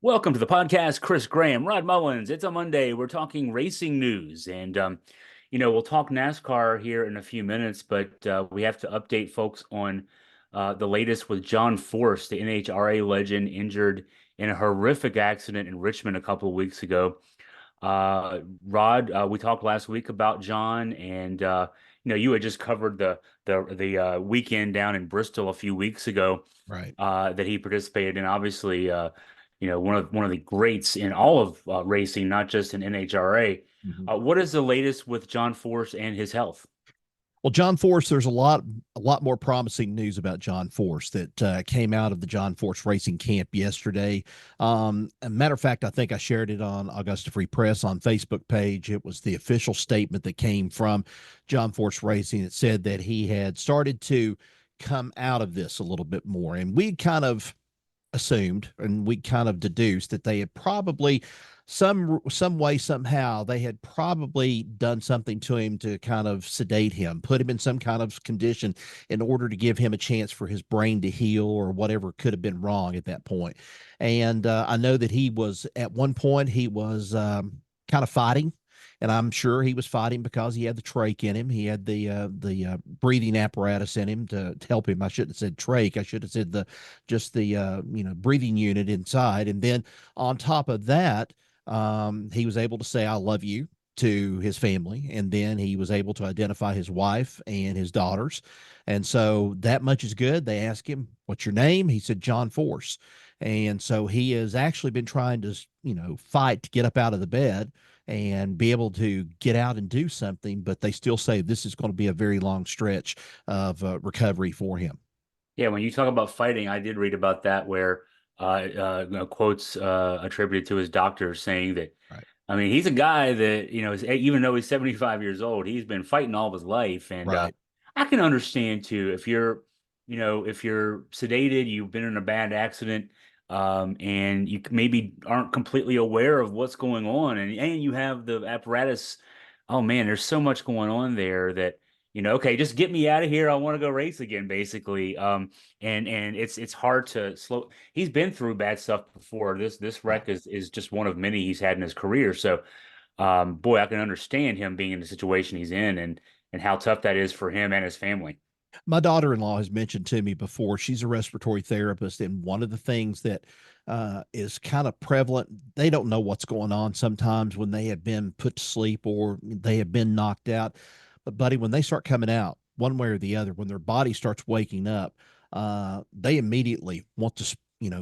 Welcome to the podcast, Chris Graham, Rod Mullins. It's a Monday. We're talking racing news, and we'll talk NASCAR here in a few minutes, but we have to update folks on the latest with John Force, the NHRA legend, injured in a horrific accident in Richmond a couple of weeks ago. Rod, we talked last week about John, and you had just covered the weekend down in Bristol a few weeks ago Right. that he participated in. Obviously, one of the greats in all of racing, not just in NHRA. Mhm. What is the latest with John Force and his health? Well, John Force, there's a lot more promising news about John Force that came out of the John Force Racing camp yesterday. A matter of fact, I think I shared it on Augusta Free Press on Facebook page. It was the official statement that came from John Force Racing. It said that he had started to come out of this a little bit more, and we kind of assumed and we kind of deduced that they had probably some way somehow they had probably done something to him to kind of sedate him, put him in some kind of condition in order to give him a chance for his brain to heal or whatever could have been wrong at that point. And I know that he was at one point he was kind of fighting, and I'm sure he was fighting because he had the trach in him. He had the breathing apparatus in him to help him. I shouldn't have said trach. I should have said the breathing unit inside. And then on top of that, he was able to say "I love you" to his family, and then he was able to identify his wife and his daughters. And so that much is good. They asked him, "What's your name?" He said, "John Force." And so he has actually been trying to, fight to get up out of the bed and be able to get out and do something. But they still say this is going to be a very long stretch of recovery for him. Yeah, when you talk about fighting, I did read about that where quotes attributed to his doctor saying that, Right. I mean, he's a guy that, even though he's 75 years old, he's been fighting all of his life. And Right. I can understand too, if you're sedated, you've been in a bad accident, and you maybe aren't completely aware of what's going on, and you have the apparatus. Oh man, there's so much going on there that, okay, just get me out of here. I want to go race again, basically. And it's hard to slow. He's been through bad stuff before. This Right. wreck is just one of many he's had in his career. So, boy, I can understand him being in the situation he's in, and how tough that is for him and his family. My daughter-in-law has mentioned to me before, she's a respiratory therapist, and one of the things that is kind of prevalent, they don't know what's going on sometimes when they have been put to sleep or they have been knocked out. But buddy, when they start coming out one way or the other, when their body starts waking up, they immediately want to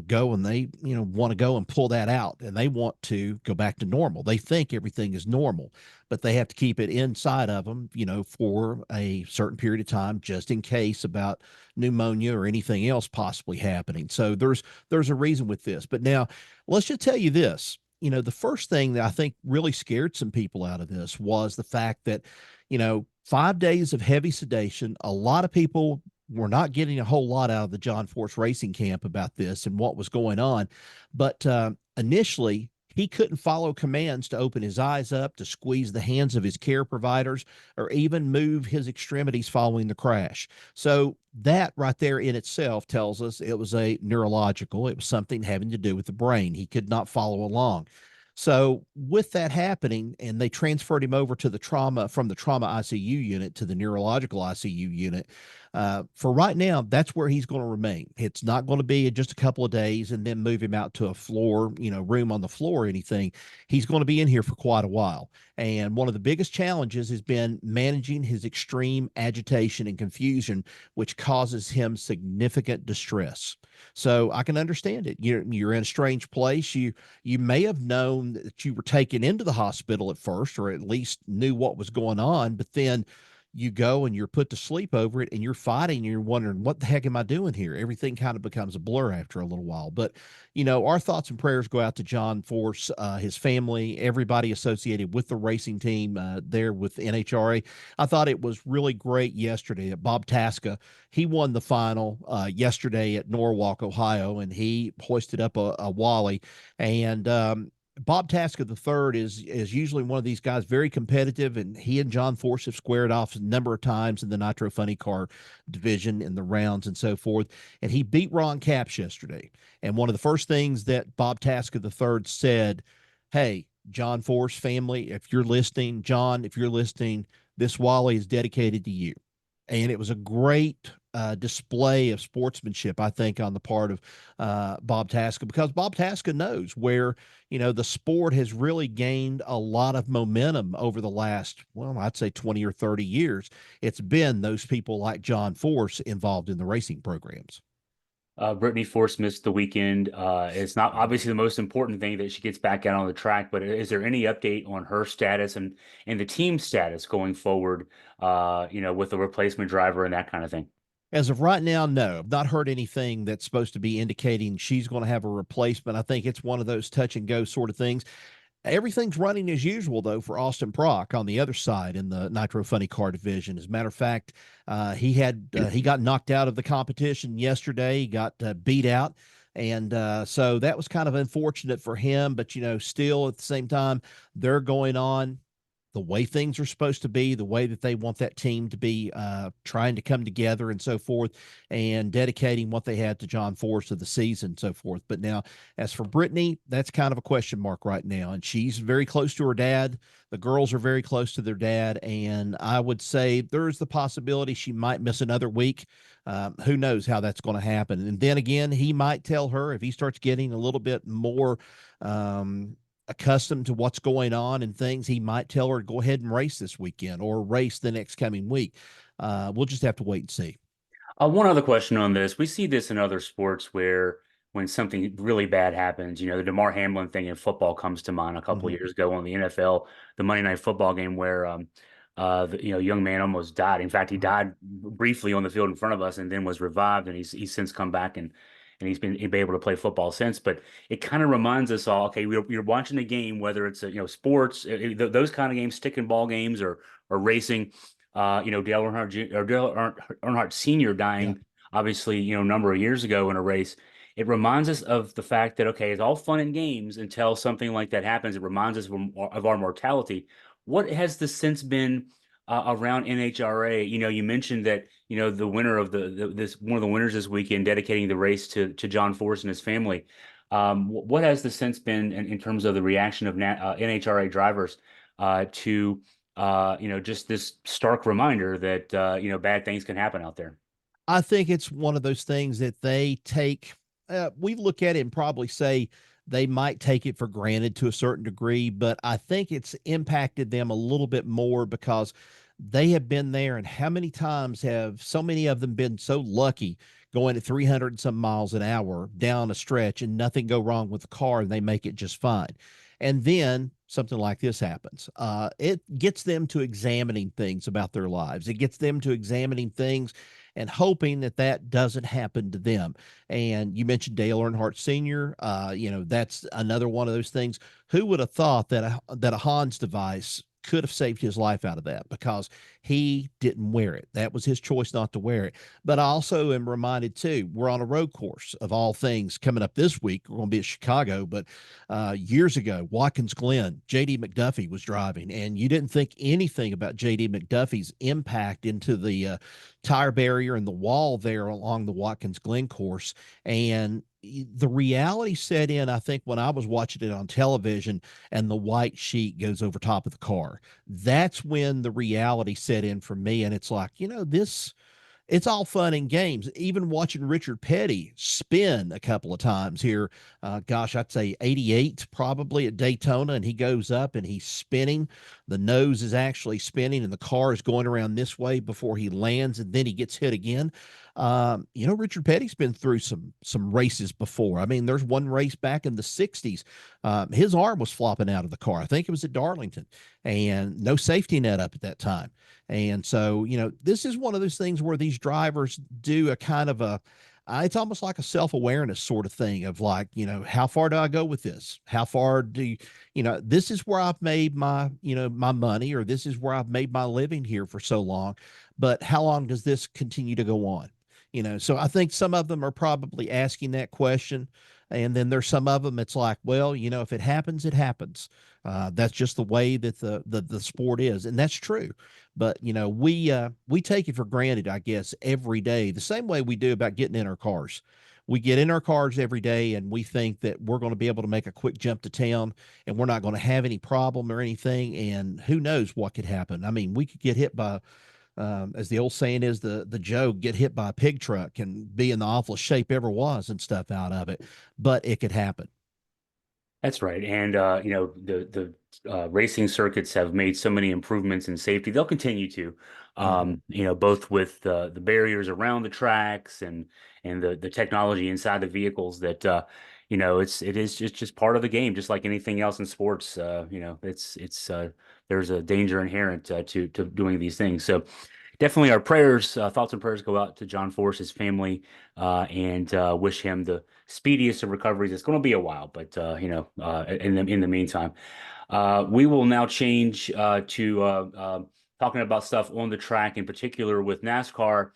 go, and they want to go and pull that out, and they want to go back to normal. They think everything is normal, but they have to keep it inside of them, for a certain period of time, just in case about pneumonia or anything else possibly happening. So there's a reason with this. But now let's just tell you this. The first thing that I think really scared some people out of this was the fact that, 5 days of heavy sedation. A lot of people were not getting a whole lot out of the John Force Racing camp about this and what was going on. But initially, he couldn't follow commands to open his eyes up, to squeeze the hands of his care providers, or even move his extremities following the crash. So that right there in itself tells us it was a neurological, it was something having to do with the brain. He could not follow along. So with that happening, and they transferred him over to the trauma from the trauma ICU unit to the neurological ICU unit. For right now, that's where he's going to remain. It's not going to be just a couple of days and then move him out to a floor, room on the floor or anything. He's going to be in here for quite a while. And one of the biggest challenges has been managing his extreme agitation and confusion, which causes him significant distress. So I can understand it. You're in a strange place. You may have known that you were taken into the hospital at first, or at least knew what was going on, but then you go and you're put to sleep over it, and you're fighting and you're wondering, what the heck am I doing here? Everything kind of becomes a blur after a little while. But our thoughts and prayers go out to John Force, his family, everybody associated with the racing team there with NHRA. I thought it was really great yesterday that Bob Tasca, he won the final yesterday at Norwalk, Ohio, and he hoisted up a Wally. And Bob Taska the third is usually one of these guys, very competitive, and he and John Force have squared off a number of times in the Nitro Funny Car division in the rounds and so forth. And he beat Ron Capps yesterday. And one of the first things that Bob Taska the third said, "Hey, John Force family, if you're listening, John, if you're listening, this Wally is dedicated to you." And it was a great display of sportsmanship, I think, on the part of Bob Taska, because Bob Taska knows where, the sport has really gained a lot of momentum over the last, well, I'd say 20 or 30 years. It's been those people like John Force involved in the racing programs. Brittany Force missed the weekend. It's not obviously the most important thing that she gets back out on the track, but is there any update on her status and the team status going forward, with the replacement driver and that kind of thing? As of right now, no, I've not heard anything that's supposed to be indicating she's going to have a replacement. I think it's one of those touch and go sort of things. Everything's running as usual, though, for Austin Prock on the other side in the Nitro Funny Car division. As a matter of fact, he got knocked out of the competition yesterday. He got beat out, and so that was kind of unfortunate for him. But still at the same time, they're going on the way things are supposed to be, the way that they want that team to be, trying to come together and so forth, and dedicating what they had to John Force of the season and so forth. But now, as for Brittany, that's kind of a question mark right now. And she's very close to her dad. The girls are very close to their dad. And I would say there's the possibility she might miss another week. Who knows how that's going to happen. And then again, he might tell her, if he starts getting a little bit more, accustomed to what's going on and things, he might tell her to go ahead and race this weekend or race the next coming week. We'll just have to wait and see. One other question on this. We see this in other sports where when something really bad happens, the Damar Hamlin thing in football comes to mind a couple of Mhm. years ago on the NFL, the Monday Night Football game where young man almost died. In fact, he died briefly on the field in front of us and then was revived, and he's since come back and he's been able to play football since. But it kind of reminds us all, okay, we're watching a game, whether it's sports, those kind of games, stick and ball games, or racing. Dale Earnhardt or Dale Earnhardt Sr. Yeah. dying, obviously, a number of years ago in a race. It reminds us of the fact that, okay, it's all fun and games until something like that happens. It reminds us of our mortality. What has the sense been around NHRA? You mentioned that, the winner of this one of the winners this weekend dedicating the race to John Force and his family. What has the sense been in terms of the reaction of NHRA drivers to just this stark reminder that bad things can happen out there? I think it's one of those things that they take. We look at it and probably say they might take it for granted to a certain degree, but I think it's impacted them a little bit more because they have been there. And how many times have so many of them been so lucky going at 300 and some miles an hour down a stretch and nothing go wrong with the car and they make it just fine? And then something like this happens. It gets them to examining things about their lives. It gets them to examining things and hoping that that doesn't happen to them. And you mentioned Dale Earnhardt Sr. That's another one of those things. Who would have thought that a Hans device could have saved his life out of that, because he didn't wear it. That was his choice not to wear it. But I also am reminded too, we're on a road course of all things coming up this week. We're going to be at Chicago, but years ago, Watkins Glen, JD McDuffie was driving, and you didn't think anything about JD McDuffie's impact into the tire barrier and the wall there along the Watkins Glen course. And the reality set in, I think, when I was watching it on television and the white sheet goes over top of the car. That's when the reality set in for me. And it's like, it's all fun and games. Even watching Richard Petty spin a couple of times here, I'd say 88 probably at Daytona, and he goes up and he's spinning. The nose is actually spinning, and the car is going around this way before he lands, and then he gets hit again. Richard Petty's been through some races before. I mean, there's one race back in the 60s. His arm was flopping out of the car. I think it was at Darlington, and no safety net up at that time. And so, this is one of those things where these drivers do a kind of it's almost like a self-awareness sort of thing of like, how far do I go with this? How far this is where I've made my, my money, or this is where I've made my living here for so long, but how long does this continue to go on? So I think some of them are probably asking that question. And then there's some of them, it's like, well, if it happens, it happens. That's just the way that the sport is. And that's true. But, we take it for granted, I guess, every day, the same way we do about getting in our cars. We get in our cars every day and we think that we're going to be able to make a quick jump to town and we're not going to have any problem or anything. And who knows what could happen. I mean, we could get hit by, as the old saying is, the joke, get hit by a pig truck and be in the awfulest shape ever was and stuff out of it. But it could happen. That's right. And the racing circuits have made so many improvements in safety. They'll continue to, Mhm. both with the barriers around the tracks and the technology inside the vehicles that it is just part of the game, just like anything else in sports. It's there's a danger inherent to doing these things. So definitely our prayers, thoughts and prayers go out to John Force, his family, and wish him the speediest of recoveries. It's going to be a while, but in the meantime, we will now change to talking about stuff on the track, in particular with NASCAR.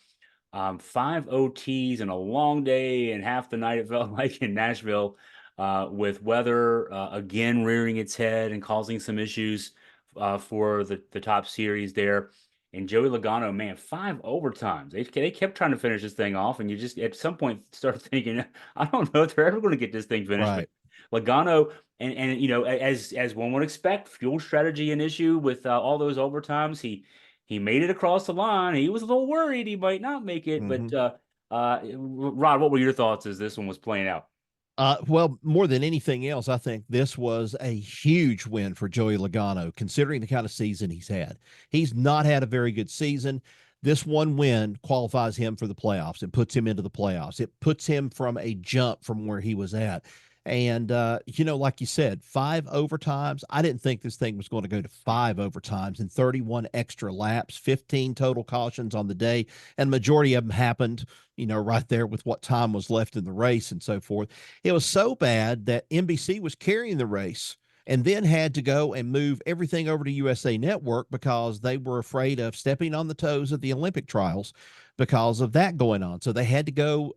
Five OTs and a long day and half the night it felt like in Nashville, with weather again rearing its head and causing some issues for the top series there. And Joey Logano, man, five overtimes. They kept trying to finish this thing off, and you just at some point start thinking, I don't know if they're ever going to get this thing finished. But Right. Logano, and as one would expect, fuel strategy an issue with all those overtimes. He made it across the line. He was a little worried he might not make it, but Mhm. Rod, what were your thoughts as this one was playing out? Well, more than anything else, I think this was a huge win for Joey Logano, considering the kind of season he's had. He's not had a very good season. This one win qualifies him for the playoffs. It puts him into the playoffs. It puts him from a jump from where he was at. And, like you said, five overtimes. I didn't think this thing was going to go to five overtimes and 31 extra laps, 15 total cautions on the day. And majority of them happened, right there with what time was left in the race and so forth. It was so bad that NBC was carrying the race and then had to go and move everything over to USA Network because they were afraid of stepping on the toes of the Olympic trials because of that going on. So they had to go,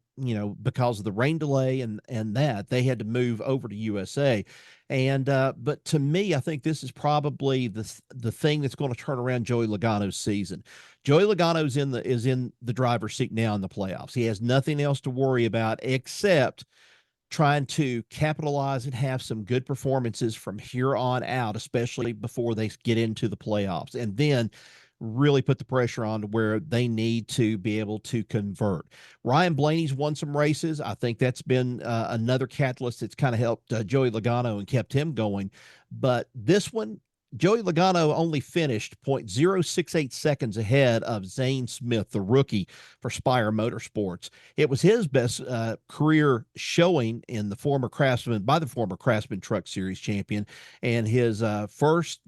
because of the rain delay and that they had to move over to USA. And but to me, I think this is probably the thing that's going to turn around Joey Logano's season. Joey Logano's in the driver's seat now in the playoffs. He has nothing else to worry about except trying to capitalize and have some good performances from here on out, especially before they get into the playoffs, and then really put the pressure on to where they need to be able to convert. Ryan Blaney's won some races. I think that's been another catalyst that's kind of helped Joey Logano and kept him going. But this one, Joey Logano only finished 0.068 seconds ahead of Zane Smith, the rookie for Spire Motorsports. It was his best career showing in the former Craftsman Truck Series champion, and his first,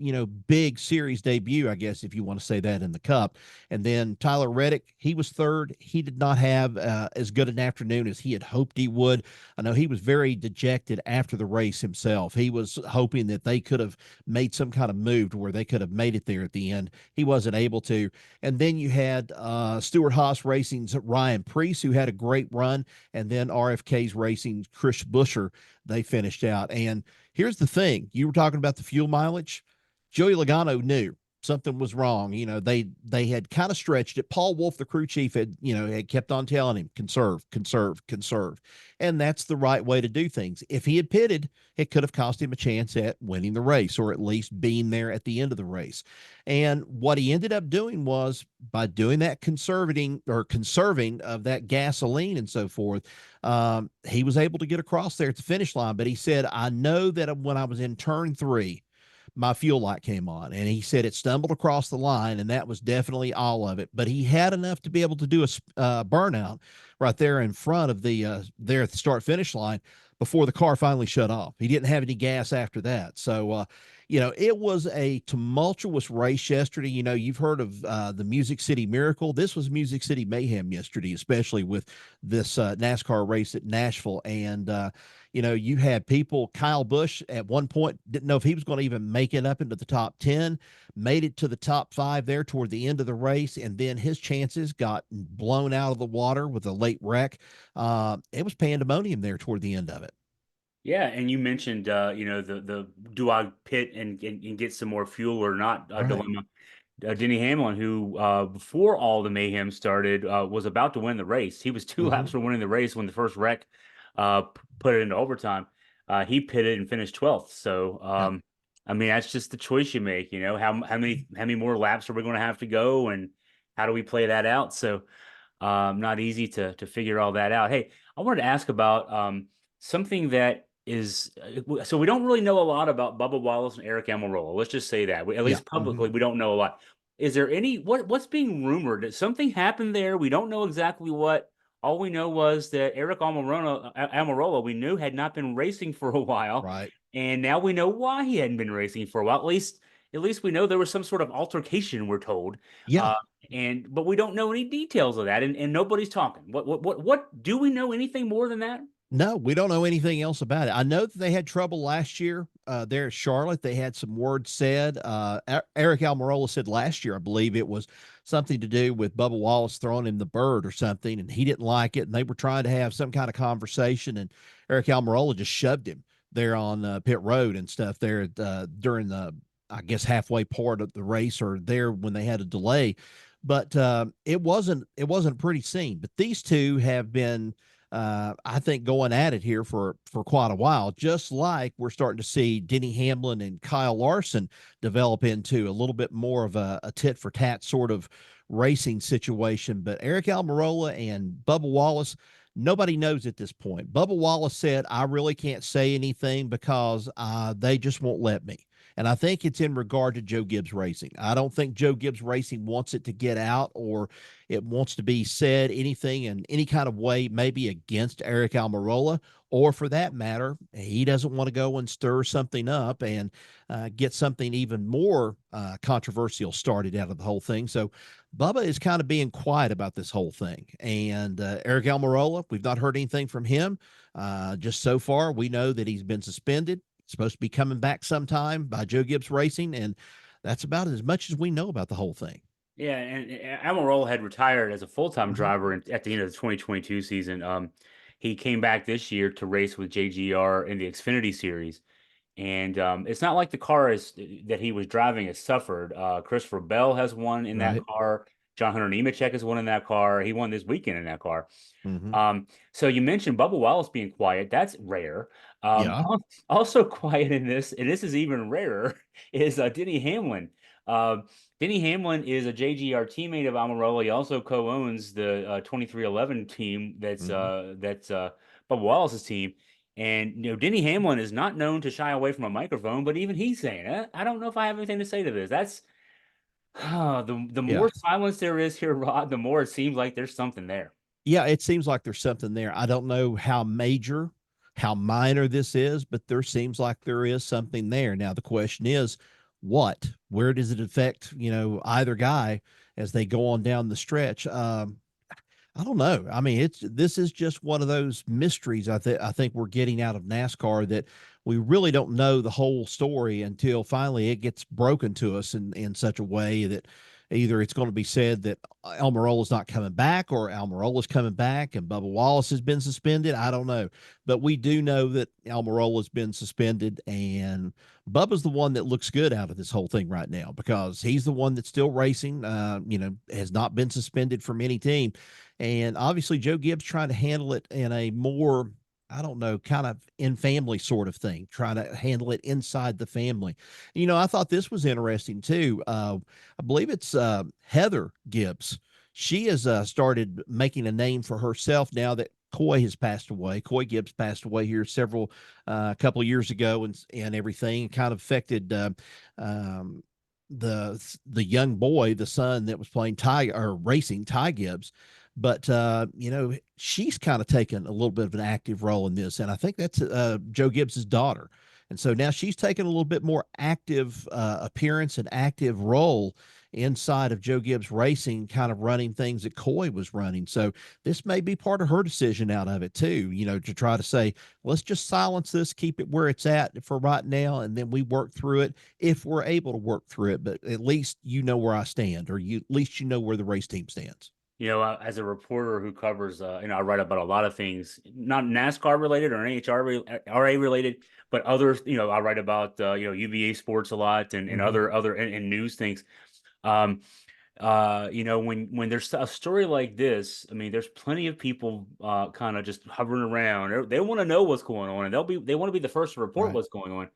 big series debut, I guess, if you want to say that, in the Cup. And then Tyler Reddick, he was third. He did not have as good an afternoon as he had hoped he would. I know he was very dejected after the race himself. He was hoping that they could have made some kind of move to where they could have made it there at the end. He wasn't able to. And then you had Stewart Haas Racing's Ryan Preece, who had a great run, and then RFK's Racing's Chris Buescher. They finished out. And here's the thing: you were talking about the fuel mileage. Joey Logano knew something was wrong. They had kind of stretched it. Paul Wolf, the crew chief, had kept on telling him, conserve, conserve, conserve. And that's the right way to do things. If he had pitted, it could have cost him a chance at winning the race, or at least being there at the end of the race. And what he ended up doing was, by doing that conserving of that gasoline and so forth, he was able to get across there at the finish line. But he said, I know that when I was in turn 3, my fuel light came on, and he said it stumbled across the line, and that was definitely all of it. But he had enough to be able to do a burnout right there in front of there at the start finish line before the car finally shut off. He didn't have any gas after that. So, it was a tumultuous race yesterday. You've heard of the Music City Miracle. This was Music City Mayhem yesterday, especially with this NASCAR race at Nashville. And, you had people, Kyle Busch at one point didn't know if he was going to even make it up into the top 10, made it to the top 5 there toward the end of the race, and then his chances got blown out of the water with a late wreck. It was pandemonium there toward the end of it. Yeah, and you mentioned the do I pit and get some more fuel or not Right. dilemma. Denny Hamlin, who before all the mayhem started, was about to win the race. He was two laps Hmm. from winning the race when the first wreck put it into overtime. He pitted and finished 12th. So, Yeah. I mean, that's just the choice you make. You know, how many more laps are we going to have to go, and how do we play that out? So, not easy to figure all that out. Hey, I wanted to ask about something that is so we don't really know a lot about Bubba Wallace and Aric Almirola. Let's just say that at Yeah. least Hmm. publicly we don't know a lot. Is there any what's being rumored? That something happened there? We don't know exactly what. All we know was that Almirola we knew had not been racing for a while, Right. and now we know why he hadn't been racing for a while. At least we know there was some sort of altercation. We're told. Yeah. Uh, but we don't know any details of that, and nobody's talking. What do we know anything more than that? No, we don't know anything else about it. I know that they had trouble last year there at Charlotte. They had some words said. Aric Almirola said last year, I believe it was something to do with Bubba Wallace throwing him the bird or something, and he didn't like it. And they were trying to have some kind of conversation, and Aric Almirola just shoved him there on pit road and stuff there during the, I guess, halfway part of the race or there when they had a delay. But it wasn't a pretty scene. But these two have been I think going at it here for quite a while, just like we're starting to see Denny Hamlin and Kyle Larson develop into a little bit more of a tit for tat sort of racing situation. But Aric Almirola and Bubba Wallace, nobody knows at this point. Bubba Wallace said, "I really can't say anything because they just won't let me." And I think it's in regard to Joe Gibbs Racing. I don't think Joe Gibbs Racing wants it to get out or it wants to be said anything in any kind of way, maybe against Aric Almirola, or for that matter, he doesn't want to go and stir something up and get something even more controversial started out of the whole thing. So Bubba is kind of being quiet about this whole thing. And Aric Almirola, we've not heard anything from him. Just so far, we know that he's been suspended, supposed to be coming back sometime by Joe Gibbs Racing. And that's about as much as we know about the whole thing. Yeah, and Almirola had retired as a full-time Mhm. driver at the end of the 2022 season. He came back this year to race with JGR in the Xfinity Series. And it's not like the car that he was driving has suffered. Christopher Bell has won in that Right. car. John Hunter Nemechek has won in that car. He won this weekend in that car. Hmm. So you mentioned Bubba Wallace being quiet. That's rare. Yeah. Also quiet in this, and this is even rarer, is Denny Hamlin. Uh, Denny Hamlin is a JGR teammate of Almirola. He also co-owns the 2311 team Hmm. that's Bubba Wallace's team. And Denny Hamlin is not known to shy away from a microphone, but even he's saying, I don't know if I have anything to say to this. That's the Yeah. more silence there is here, Rod, the more it seems like there's something there. Yeah, it seems like there's something there. I don't know how major, how minor this is, but there seems like there is something there. Now the question is, what? Where does it affect, either guy as they go on down the stretch? I don't know. I mean, this is just one of those mysteries I think we're getting out of NASCAR that we really don't know the whole story until finally it gets broken to us in such a way that either it's going to be said that Almirola's not coming back or Almirola's coming back and Bubba Wallace has been suspended. I don't know. But we do know that Almirola's been suspended and Bubba's the one that looks good out of this whole thing right now because he's the one that's still racing, has not been suspended from any team. And obviously, Joe Gibbs trying to handle it in a more, I don't know, kind of in family sort of thing, trying to handle it inside the family. I thought this was interesting too. I believe it's Heather Gibbs. She has started making a name for herself now that Coy has passed away. Coy Gibbs passed away here several, couple of years ago, and everything kind of affected um, the young boy, the son that was playing Ty or racing Ty Gibbs. But she's kind of taken a little bit of an active role in this, and I think that's Joe Gibbs's daughter. And so now she's taken a little bit more active appearance and active role inside of Joe Gibbs Racing, kind of running things that Coy was running. So this may be part of her decision out of it too, to try to say, let's just silence this, keep it where it's at for right now, and then we work through it if we're able to work through it. But at least you know where I stand, or at least you know where the race team stands. As a reporter who covers, I write about a lot of things, not NASCAR related or NHRA related, but others. I write about, UVA sports a lot and Hmm. other and news things. Um, when there's a story like this, I mean, there's plenty of people kind of just hovering around. They want to know what's going on, and they want to be the first to report Right. what's going on.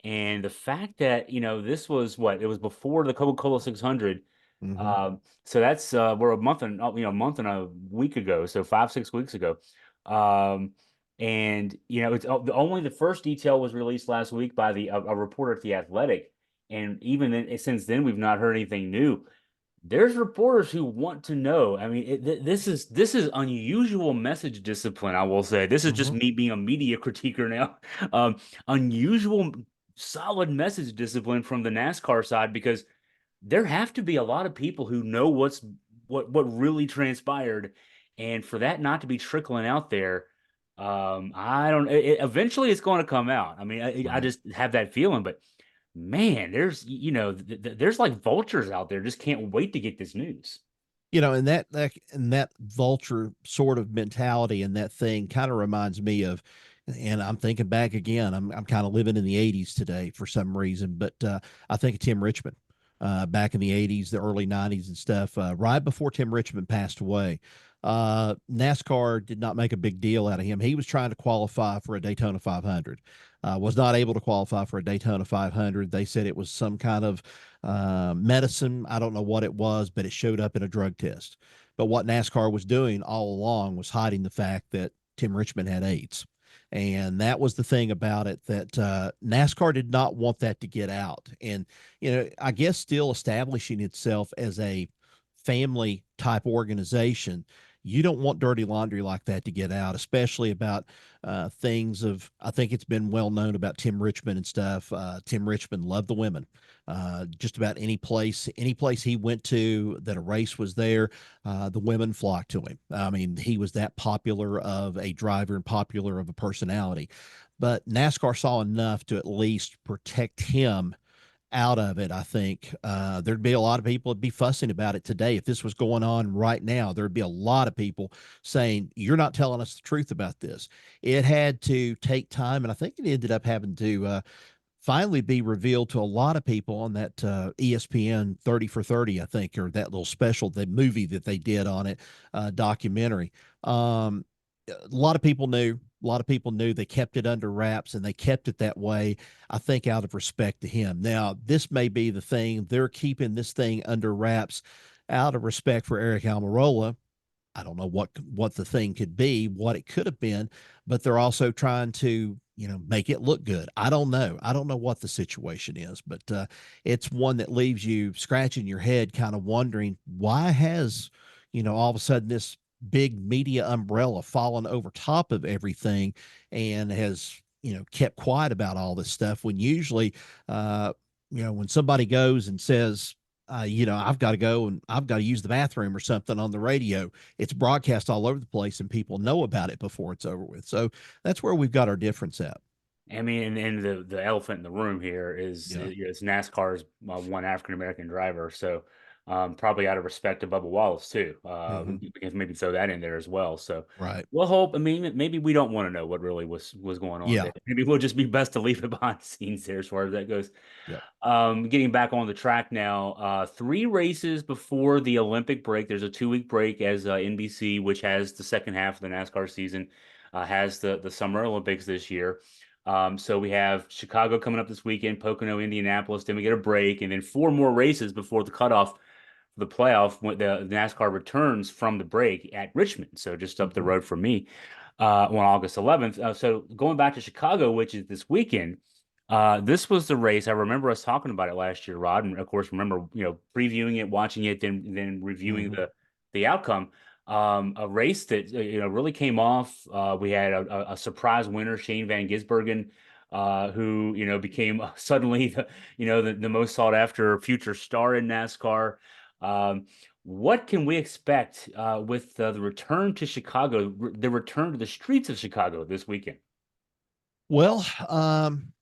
And the fact that, this was what it was before the Coca-Cola 600. Hmm. So that's we're a month and a week ago, so 5, 6 weeks ago. Um, and it's only the first detail was released last week by a reporter at The Athletic, and even then, since then we've not heard anything new. There's reporters who want to know. I mean, this is unusual message discipline, I will say. This is just Hmm. me being a media critiquer now. Unusual, solid message discipline from the NASCAR side, because there have to be a lot of people who know what really transpired, and for that not to be trickling out there, I don't. Eventually, it's going to come out. I mean, I Right. just have that feeling, but man, there's like vultures out there just can't wait to get this news. And that vulture sort of mentality and that thing kind of reminds me of, and I'm thinking back again. I'm kind of living in the '80s today for some reason, but I think of Tim Richmond back in the '80s, the early '90s and stuff. Right before Tim Richmond passed away, NASCAR did not make a big deal out of him. He was trying to qualify for a Daytona 500. Was not able to qualify for a Daytona 500. They said it was some kind of medicine. I don't know what it was, but it showed up in a drug test. But what NASCAR was doing all along was hiding the fact that Tim Richmond had AIDS. And that was the thing about it, that NASCAR did not want that to get out. And, I guess still establishing itself as a family type organization, you don't want dirty laundry like that to get out, especially about things of, I think it's been well known about Tim Richmond and stuff. Tim Richmond loved the women. Just about any place he went to that a race was there, the women flocked to him. I mean, he was that popular of a driver and popular of a personality. But NASCAR saw enough to at least protect him out of it. I think there'd be a lot of people would be fussing about it today. If this was going on right now, there'd be a lot of people saying, "You're not telling us the truth about this." It had to take time, and I think it ended up having to finally be revealed to a lot of people on that ESPN 30 for 30, I think, or that little special, the movie that they did on it, documentary. A lot of people knew. A lot of people knew. They kept it under wraps, and they kept it that way, I think, out of respect to him. Now, this may be the thing. They're keeping this thing under wraps out of respect for Aric Almirola. I don't know what the thing could be, what it could have been, but they're also trying to, make it look good. I don't know. I don't know what the situation is, but it's one that leaves you scratching your head, kind of wondering, why has, all of a sudden this big media umbrella fallen over top of everything and has, kept quiet about all this stuff, when usually, uh, when somebody goes and says, I've got to go and I've got to use the bathroom or something on the radio, it's broadcast all over the place and people know about it before it's over with. So that's where we've got our difference at. I mean, and the elephant in the room here is, Yeah. it's NASCAR's one African American driver. So probably out of respect to Bubba Wallace too. Hmm. We can maybe throw that in there as well. So Right. we'll hope. I mean, maybe we don't want to know what really was going on Yeah. there. Maybe we'll just be best to leave it behind the scenes there as far as that goes. Yep. Getting back on the track now, 3 races before the Olympic break. There's a 2 week break as NBC, which has the second half of the NASCAR season, has the Summer Olympics this year. So we have Chicago coming up this weekend, Pocono, Indianapolis. Then we get a break, and then 4 more races before the cutoff for the playoff when the NASCAR returns from the break at Richmond. So just up the Hmm. road from me on August 11th. So going back to Chicago, which is this weekend. This was the race. I remember us talking about it last year, Rod, and of course, remember previewing it, watching it, then reviewing Hmm. the outcome. A race that really came off. We had a surprise winner, Shane Van Gisbergen, who became suddenly the most sought after future star in NASCAR. Um, what can we expect with the return to Chicago, the return to the streets of Chicago this weekend? Well,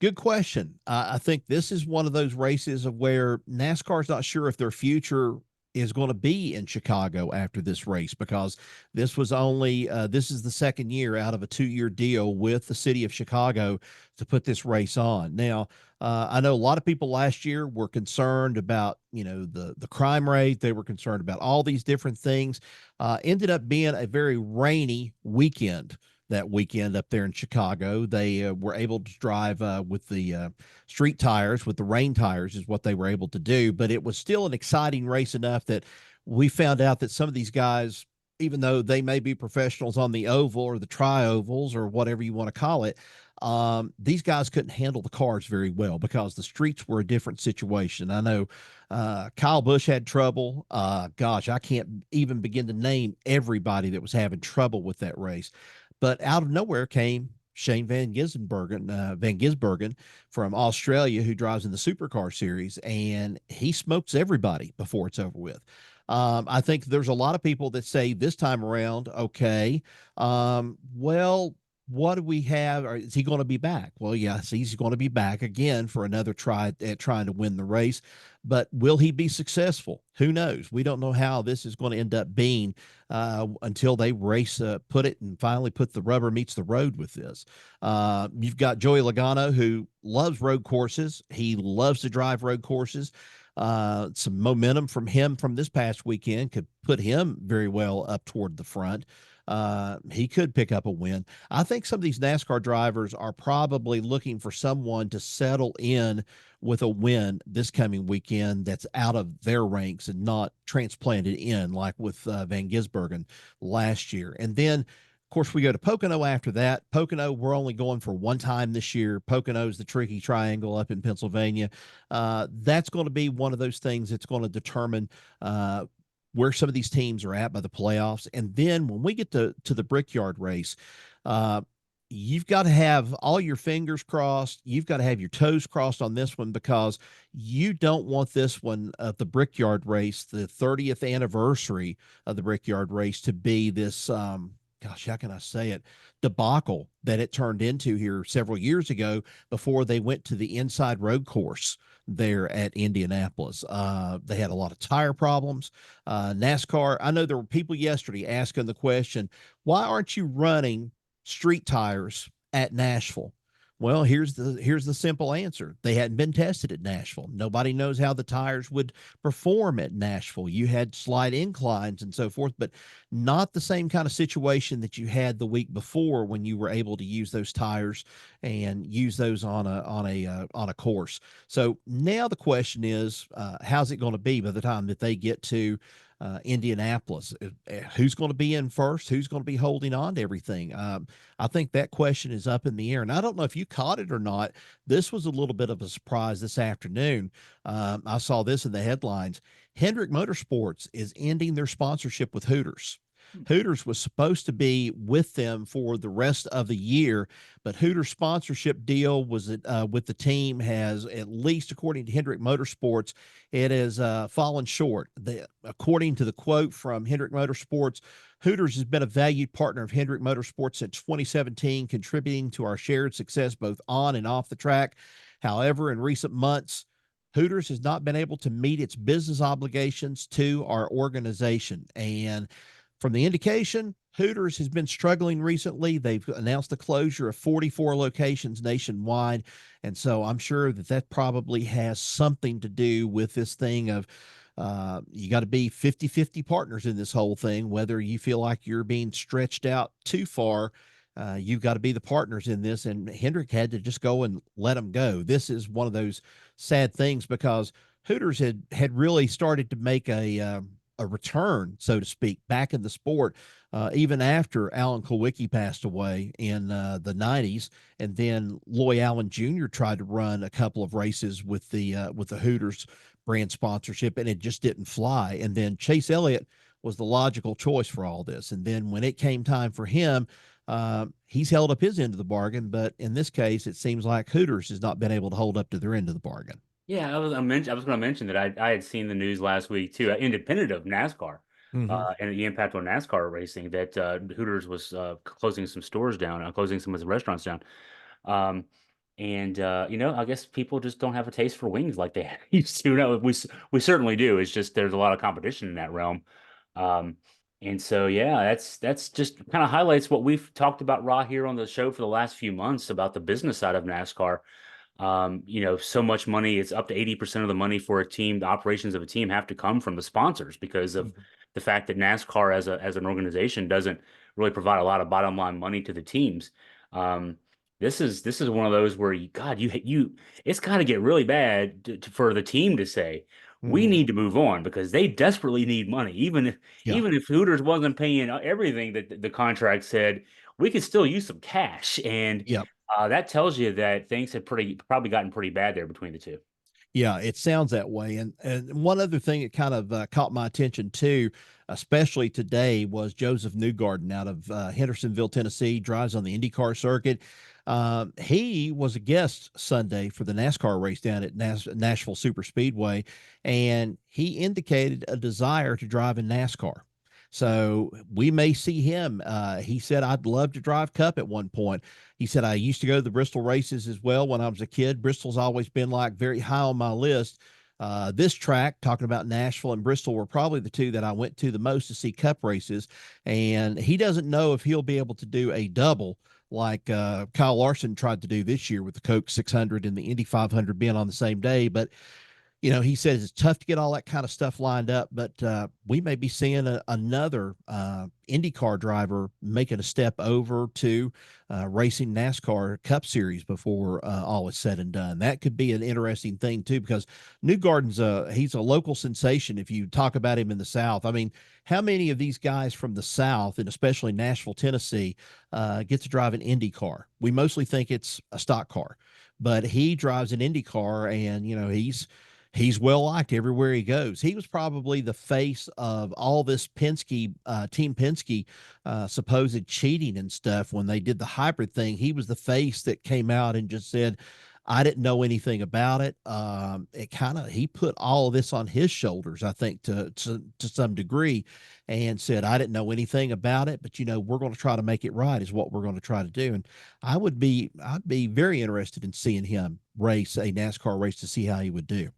good question. I think this is one of those races of where NASCAR's not sure if their future is going to be in Chicago after this race, because this was only this is the second year out of a 2-year deal with the city of Chicago to put this race on. Now, I know a lot of people last year were concerned about, the crime rate. They were concerned about all these different things. Ended up being a very rainy weekend that weekend up there in Chicago. They were able to drive with the street tires, with the rain tires is what they were able to do. But it was still an exciting race enough that we found out that some of these guys, even though they may be professionals on the oval or the tri-ovals or whatever you want to call it, these guys couldn't handle the cars very well because the streets were a different situation. I know Kyle Busch had trouble. Gosh, I can't even begin to name everybody that was having trouble with that race. But out of nowhere came Shane Van Gisbergen from Australia, who drives in the Supercar Series, and he smokes everybody before it's over with. I think there's a lot of people that say this time around, okay, well, what do we have? Or is he going to be back? Well, yes, he's going to be back again for another try at trying to win the race. But will he be successful? Who knows? We don't know how this is going to end up being until they race, put it and finally put the rubber meets the road with this. You've got Joey Logano, who loves road courses. He loves to drive road courses. Some momentum from him from this past weekend could put him very well up toward the front. He could pick up a win. I think some of these NASCAR drivers are probably looking for someone to settle in with a win this coming weekend that's out of their ranks and not transplanted in like with Van Gisbergen last year. And then, of course, we go to Pocono after that. Pocono, we're only going for one time this year. Pocono is the tricky triangle up in Pennsylvania. That's going to be one of those things that's going to determine where some of these teams are at by the playoffs. And then when we get to the Brickyard race, you've got to have all your fingers crossed. You've got to have your toes crossed on this one, because you don't want this one of the Brickyard race, the 30th anniversary of the Brickyard race, to be this, gosh, how can I say it, debacle that it turned into here several years ago before they went to the inside road course there at Indianapolis. They had a lot of tire problems. NASCAR, I know there were people yesterday asking the question, why aren't you running street tires at Nashville? Well, here's the simple answer. They hadn't been tested at Nashville. Nobody knows how the tires would perform at Nashville. You had slight inclines and so forth, but not the same kind of situation that you had the week before when you were able to use those tires and use those on a course. So now the question is, how's it going to be by the time that they get to Indianapolis? Who's going to be in first? Who's going to be holding on to everything? I think that question is up in the air. And I don't know if you caught it or not. This was a little bit of a surprise this afternoon. I saw this in the headlines. Hendrick Motorsports is ending their sponsorship with Hooters. Hooters was supposed to be with them for the rest of the year, but Hooters sponsorship deal was with the team has, at least according to Hendrick Motorsports, it has fallen short. According to the quote from Hendrick Motorsports, Hooters has been a valued partner of Hendrick Motorsports since 2017, contributing to our shared success both on and off the track. However, in recent months, Hooters has not been able to meet its business obligations to our organization. And from the indication, Hooters has been struggling recently. They've announced the closure of 44 locations nationwide. And so I'm sure that probably has something to do with this thing of you got to be 50-50 partners in this whole thing. Whether you feel like you're being stretched out too far, you've got to be the partners in this. And Hendrick had to just go and let them go. This is one of those sad things, because Hooters had really started to make a return, so to speak, back in the sport, even after Alan Kulwicki passed away in the 90s. And then Loy Allen Jr. tried to run a couple of races with the Hooters brand sponsorship, and it just didn't fly. And then Chase Elliott was the logical choice for all this. And then when it came time for him, he's held up his end of the bargain. But in this case, it seems like Hooters has not been able to hold up to their end of the bargain. Yeah, I was going to mention that I had seen the news last week too, independent of NASCAR, and the impact on NASCAR racing, that Hooters was closing some stores down, closing some of the restaurants down. And I guess people just don't have a taste for wings like they used to. No, we certainly do. It's just there's a lot of competition in that realm. Um, and so yeah, that's just kind of highlights what we've talked about raw here on the show for the last few months about the business side of NASCAR. So much money, it's up to 80% of the money for a team, the operations of a team have to come from the sponsors because of Mhm. the fact that NASCAR as an organization doesn't really provide a lot of bottom line money to the teams. Um, this is one of those where you it's got to get really bad for the team to say we Mhm. need to move on because they desperately need money. Yeah. Even if Hooters wasn't paying everything that the contract said, we could still use some cash. And Yeah. that tells you that things had probably gotten pretty bad there between the two. Yeah, it sounds that way. And one other thing that kind of caught my attention too, especially today, was Josef Newgarden out of Hendersonville, Tennessee, drives on the IndyCar circuit. He was a guest Sunday for the NASCAR race down at Nashville Super Speedway, and he indicated a desire to drive in NASCAR. So we may see him. He said, I'd love to drive Cup at one point. He said, I used to go to the Bristol races as well when I was a kid. Bristol's always been like very high on my list. This track, talking about Nashville and Bristol, were probably the two that I went to the most to see Cup races. And he doesn't know if he'll be able to do a double like Kyle Larson tried to do this year with the Coke 600 and the Indy 500 being on the same day. But he says it's tough to get all that kind of stuff lined up, but we may be seeing another IndyCar driver making a step over to racing NASCAR Cup Series before all is said and done. That could be an interesting thing too, because he's a local sensation. If you talk about him in the South, I mean, how many of these guys from the South, and especially Nashville, Tennessee, get to drive an IndyCar? We mostly think it's a stock car, but he drives an IndyCar, and he's well liked everywhere he goes. He was probably the face of all this Team Penske, supposed cheating and stuff when they did the hybrid thing. He was the face that came out and just said, I didn't know anything about it. He put all of this on his shoulders, I think, to some degree, and said, I didn't know anything about it, but we're going to try to make it right is what we're going to try to do. And I'd be very interested in seeing him race a NASCAR race to see how he would do.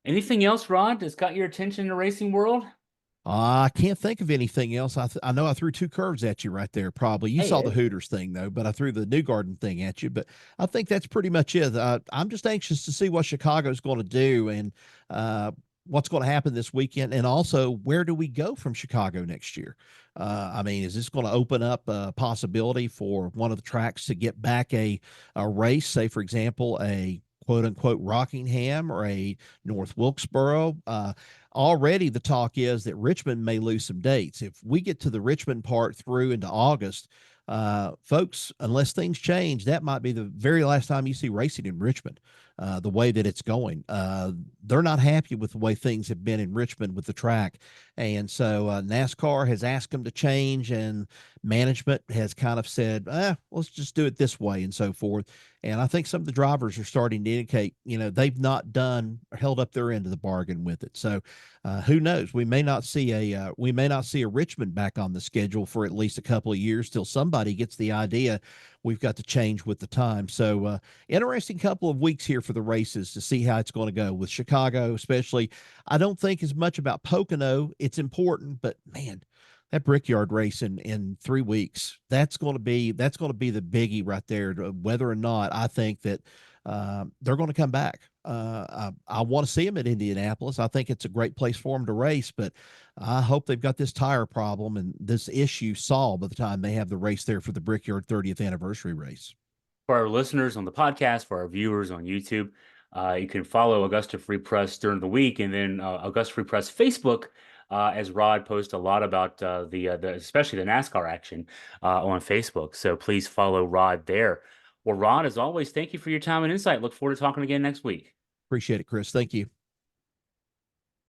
Anything else, Rod, that's got your attention in the racing world? I can't think of anything else. I know I threw two curves at you right there. Probably you Hey, saw the Hooters thing though, but I threw the Newgarden thing at you. But I think that's pretty much it. I'm just anxious to see what Chicago's going to do and what's going to happen this weekend, and also where do we go from Chicago next year? I mean, is this going to open up a possibility for one of the tracks to get back a race? Say, for example, a quote unquote Rockingham or a North Wilkesboro. Already the talk is that Richmond may lose some dates. If we get to the Richmond part through into August, folks, unless things change, that might be the very last time you see racing in Richmond. The way that it's going, they're not happy with the way things have been in Richmond with the track, and so NASCAR has asked them to change, and management has kind of said, let's just do it this way, and so forth. And I think some of the drivers are starting to indicate, they've not done or held up their end of the bargain with it. So who knows? We may not see a Richmond back on the schedule for at least a couple of years till somebody gets the idea we've got to change with the time. So interesting couple of weeks here for the races to see how it's going to go with Chicago, especially. I don't think as much about Pocono. It's important, but man, that Brickyard race in 3 weeks, that's going to be the biggie right there. Whether or not I think that they're going to come back. I want to see them at Indianapolis. I think it's a great place for them to race, but I hope they've got this tire problem and this issue solved by the time they have the race there for the Brickyard 30th anniversary race. for our listeners on the podcast, for our viewers on YouTube, you can follow Augusta Free Press during the week, and then Augusta Free Press Facebook, as Rod posts a lot about especially the NASCAR action on Facebook. So please follow Rod there. Well, Rod, as always, thank you for your time and insight. Look forward to talking again next week. Appreciate it, Chris. Thank you.